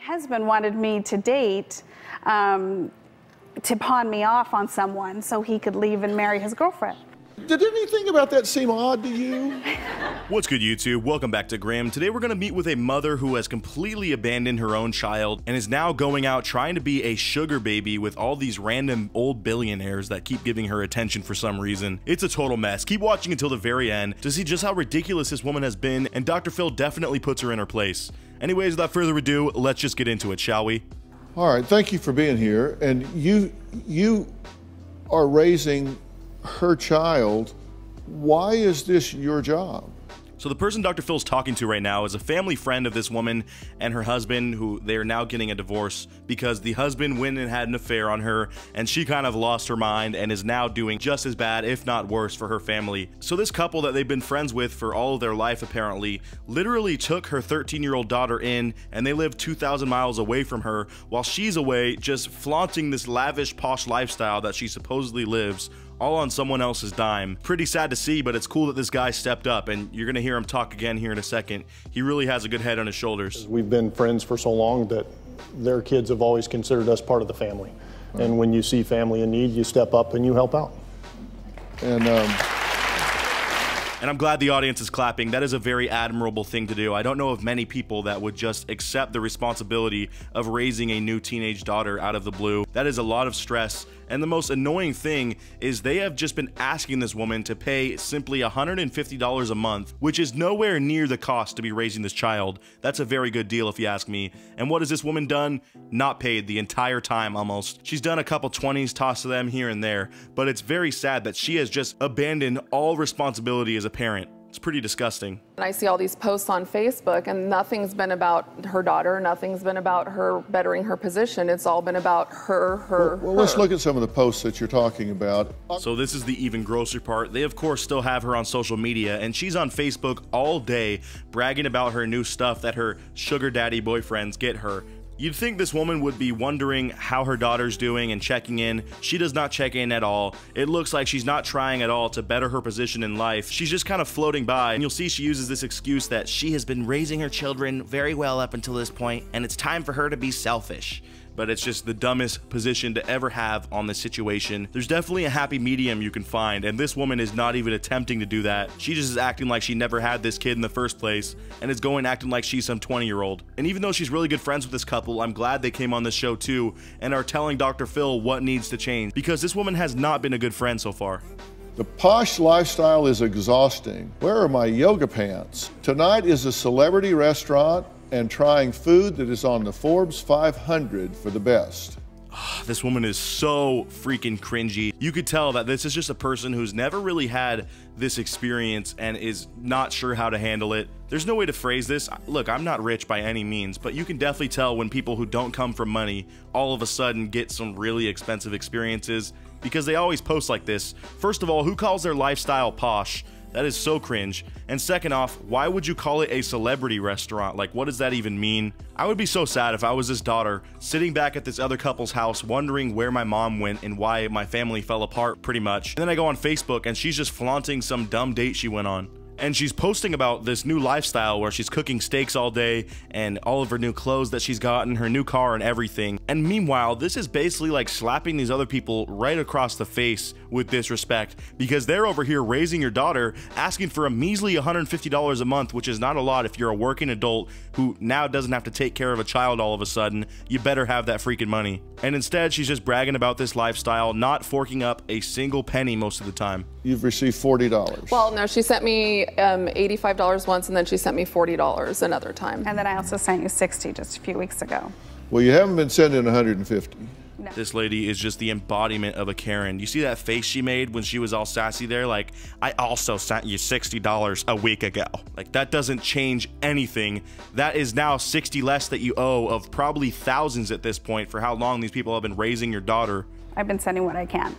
husband wanted me to date to pawn me off on someone so he could leave and marry his girlfriend. Did anything about that seem odd to you? What's good, YouTube? Welcome back to Grimm. Today we're going to meet with a mother who has completely abandoned her own child and is now going out trying to be a sugar baby with all these random old billionaires that keep giving her attention for some reason. It's a total mess. Keep watching until the very end to see just how ridiculous this woman has been, and Dr. Phil definitely puts her in her place. Anyways, without further ado, let's just get into it, shall we? All right, thank you for being here. And you are raising her child. Why is this your job? So the person Dr. Phil's talking to right now is a family friend of this woman and her husband, who they are now getting a divorce because the husband went and had an affair on her, and she kind of lost her mind and is now doing just as bad, if not worse, for her family. So this couple that they've been friends with for all of their life apparently literally took her 13-year-old daughter in, and they live 2,000 miles away from her while she's away just flaunting this lavish, posh lifestyle that she supposedly lives, all on someone else's dime. Pretty sad to see, but it's cool that this guy stepped up, and you're gonna hear him talk again here in a second. He really has a good head on his shoulders. We've been friends for so long that their kids have always considered us part of the family. Right. And when you see family in need, you step up and you help out. And I'm glad the audience is clapping. That is a very admirable thing to do. I don't know of many people that would just accept the responsibility of raising a new teenage daughter out of the blue. That is a lot of stress. And the most annoying thing is they have just been asking this woman to pay simply $150 a month, which is nowhere near the cost to be raising this child. That's a very good deal if you ask me. And what has this woman done? Not paid the entire time almost. She's done a couple 20s tossed to them here and there, but it's very sad that she has just abandoned all responsibility as a parent. It's pretty disgusting. And I see all these posts on Facebook, and nothing's been about her daughter, nothing's been about her bettering her position. It's all been about her. Well, let's look at some of the posts that you're talking about. So this is the even grosser part. They of course still have her on social media, and she's on Facebook all day bragging about her new stuff that her sugar daddy boyfriends get her. You'd think this woman would be wondering how her daughter's doing and checking in. She does not check in at all. It looks like she's not trying at all to better her position in life. She's just kind of floating by, and you'll see she uses this excuse that she has been raising her children very well up until this point, and it's time for her to be selfish. But it's just the dumbest position to ever have on this situation. There's definitely a happy medium you can find, and this woman is not even attempting to do that. She just is acting like she never had this kid in the first place, and is going acting like she's some 20-year-old. And even though she's really good friends with this couple, I'm glad they came on this show too, and are telling Dr. Phil what needs to change, because this woman has not been a good friend so far. The posh lifestyle is exhausting. Where are my yoga pants? Tonight is a celebrity restaurant and trying food that is on the Forbes 500 for the best. This woman is so freaking cringy. You could tell that this is just a person who's never really had this experience and is not sure how to handle it. There's no way to phrase this. Look, I'm not rich by any means, but you can definitely tell when people who don't come from money all of a sudden get some really expensive experiences, because they always post like this. First of all, who calls their lifestyle posh? That is so cringe. And second off, why would you call it a celebrity restaurant? Like, what does that even mean? I would be so sad if I was this daughter, sitting back at this other couple's house wondering where my mom went and why my family fell apart, pretty much. And then I go on Facebook and she's just flaunting some dumb date she went on. And she's posting about this new lifestyle where she's cooking steaks all day and all of her new clothes that she's gotten, her new car and everything. And meanwhile, this is basically like slapping these other people right across the face with disrespect, because they're over here raising your daughter, asking for a measly $150 a month, which is not a lot if you're a working adult who now doesn't have to take care of a child all of a sudden. You better have that freaking money. And instead, she's just bragging about this lifestyle, not forking up a single penny most of the time. You've received $40. Well, no, she sent me $85 once, and then she sent me $40 another time. And then I also sent you $60 just a few weeks ago. Well, you haven't been sending $150. No. This lady is just the embodiment of a Karen. You see that face she made when she was all sassy there? Like, I also sent you $60 a week ago. Like, that doesn't change anything. That is now 60 less that you owe of probably thousands at this point for how long these people have been raising your daughter. I've been sending what I can.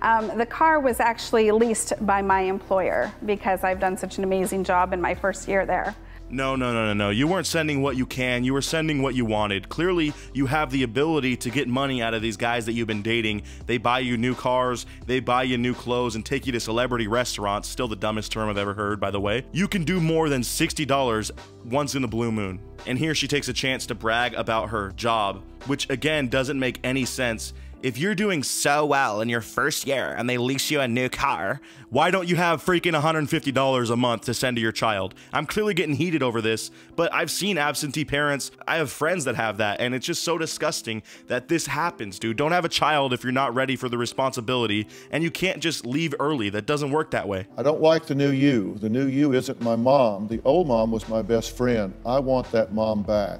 The car was actually leased by my employer because I've done such an amazing job in my first year there. No. You weren't sending what you can. You were sending what you wanted. Clearly, you have the ability to get money out of these guys that you've been dating. They buy you new cars, they buy you new clothes, and take you to celebrity restaurants. Still the dumbest term I've ever heard, by the way. You can do more than $60 once in a blue moon. And here she takes a chance to brag about her job, which again doesn't make any sense. If you're doing so well in your first year and they lease you a new car, why don't you have freaking $150 a month to send to your child? I'm clearly getting heated over this, but I've seen absentee parents. I have friends that have that, and it's just so disgusting that this happens, dude. Don't have a child if you're not ready for the responsibility, and you can't just leave early. That doesn't work that way. I don't like the new you. The new you isn't my mom. The old mom was my best friend. I want that mom back.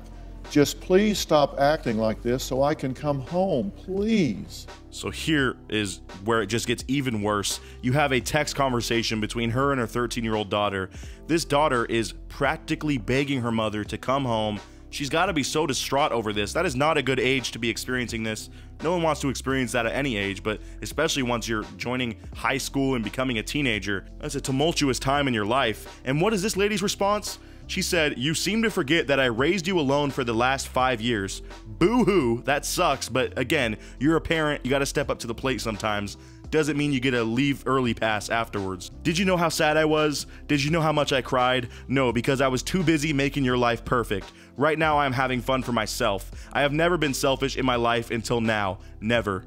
Just please stop acting like this so I can come home, please. So here is where it just gets even worse. You have a text conversation between her and her 13-year-old daughter. This daughter is practically begging her mother to come home. She's got to be so distraught over this. That is not a good age to be experiencing this. No one wants to experience that at any age, but especially once you're joining high school and becoming a teenager. That's a tumultuous time in your life. And what is this lady's response? She said, "You seem to forget that I raised you alone for the last 5 years. Boo-hoo, that sucks, but again, you're a parent, you gotta step up to the plate sometimes. Doesn't mean you get a leave early pass afterwards. Did you know how sad I was? Did you know how much I cried? No, because I was too busy making your life perfect. Right now I'm having fun for myself. I have never been selfish in my life until now. Never."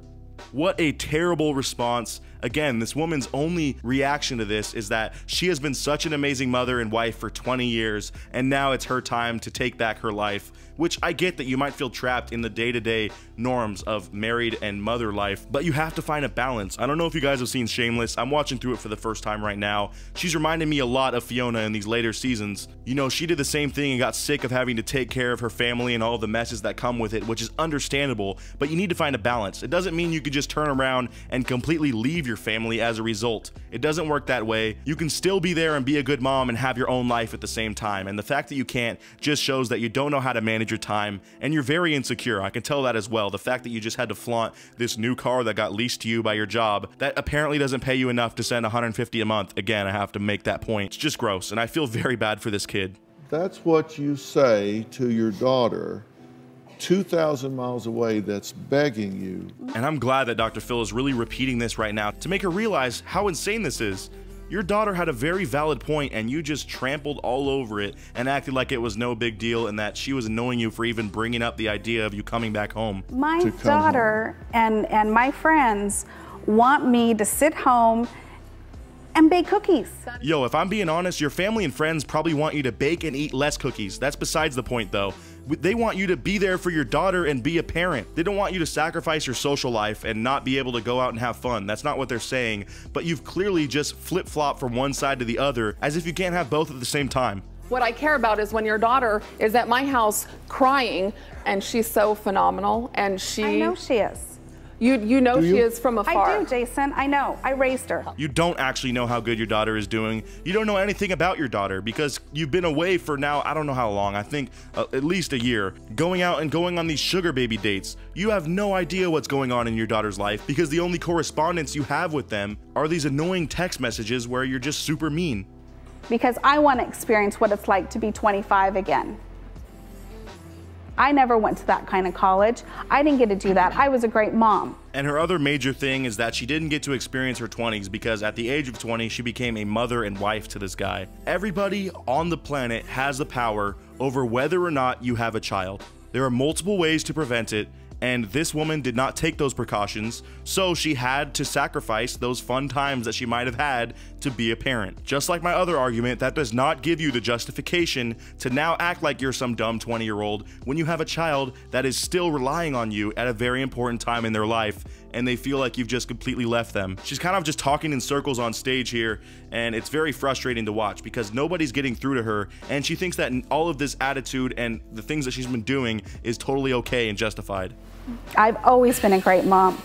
What a terrible response. Again, this woman's only reaction to this is that she has been such an amazing mother and wife for 20 years, and now it's her time to take back her life. Which I get that you might feel trapped in the day-to-day norms of married and mother life, but you have to find a balance. I don't know if you guys have seen Shameless. I'm watching through it for the first time right now. She's reminding me a lot of Fiona in these later seasons. You know, she did the same thing and got sick of having to take care of her family and all the messes that come with it, which is understandable, but you need to find a balance. It doesn't mean you could just turn around and completely leave your family as a result. It doesn't work that way. You can still be there and be a good mom and have your own life at the same time, and the fact that you can't just shows that you don't know how to manage your time, and you're very insecure. I can tell that as well. The fact that you just had to flaunt this new car that got leased to you by your job that apparently doesn't pay you enough to send $150 a month. Again, I have to make that point. It's just gross, and I feel very bad for this kid. That's what you say to your daughter 2,000 miles away that's begging you. And I'm glad that Dr. Phil is really repeating this right now to make her realize how insane this is. Your daughter had a very valid point, and you just trampled all over it and acted like it was no big deal and that she was annoying you for even bringing up the idea of you coming back home. My daughter and my friends want me to sit home and bake cookies. Yo, if I'm being honest, your family and friends probably want you to bake and eat less cookies. That's besides the point, though. They want you to be there for your daughter and be a parent. They don't want you to sacrifice your social life and not be able to go out and have fun. That's not what they're saying, but you've clearly just flip-flopped from one side to the other as if you can't have both at the same time. What I care about is when your daughter is at my house crying, and she's so phenomenal, and she... I know she is. You know she is from afar. I do, Jason. I know. I raised her. You don't actually know how good your daughter is doing. You don't know anything about your daughter because you've been away for now, I don't know how long, I think at least a year, going out and going on these sugar baby dates. You have no idea what's going on in your daughter's life because the only correspondence you have with them are these annoying text messages where you're just super mean. Because I want to experience what it's like to be 25 again. I never went to that kind of college. I didn't get to do that. I was a great mom. And her other major thing is that she didn't get to experience her 20s because at the age of 20, she became a mother and wife to this guy. Everybody on the planet has the power over whether or not you have a child. There are multiple ways to prevent it, and this woman did not take those precautions, so she had to sacrifice those fun times that she might have had to be a parent. Just like my other argument, that does not give you the justification to now act like you're some dumb 20-year-old when you have a child that is still relying on you at a very important time in their life, and they feel like you've just completely left them. She's kind of just talking in circles on stage here, and it's very frustrating to watch because nobody's getting through to her, and she thinks that all of this attitude and the things that she's been doing is totally okay and justified. I've always been a great mom.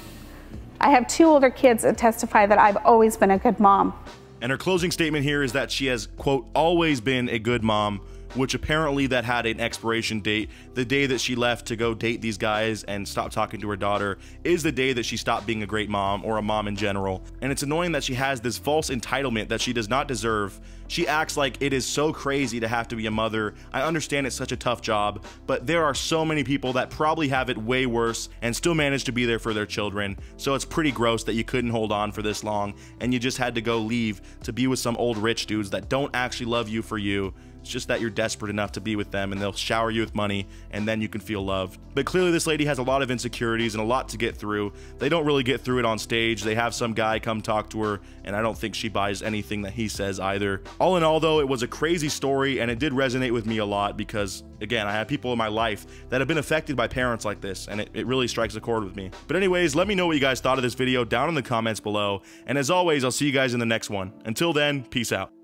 I have 2 older kids that testify that I've always been a good mom. And her closing statement here is that she has, quote, always been a good mom, which apparently that had an expiration date. The day that she left to go date these guys and stop talking to her daughter is the day that she stopped being a great mom, or a mom in general. And it's annoying that she has this false entitlement that she does not deserve. She acts like it is so crazy to have to be a mother. I understand it's such a tough job, but there are so many people that probably have it way worse and still manage to be there for their children. So it's pretty gross that you couldn't hold on for this long and you just had to go leave to be with some old rich dudes that don't actually love you for you. It's just that you're desperate enough to be with them and they'll shower you with money and then you can feel loved. But clearly this lady has a lot of insecurities and a lot to get through. They don't really get through it on stage. They have some guy come talk to her and I don't think she buys anything that he says either. All in all though, it was a crazy story and it did resonate with me a lot because, again, I have people in my life that have been affected by parents like this and it really strikes a chord with me. But anyways, let me know what you guys thought of this video down in the comments below. And as always, I'll see you guys in the next one. Until then, peace out.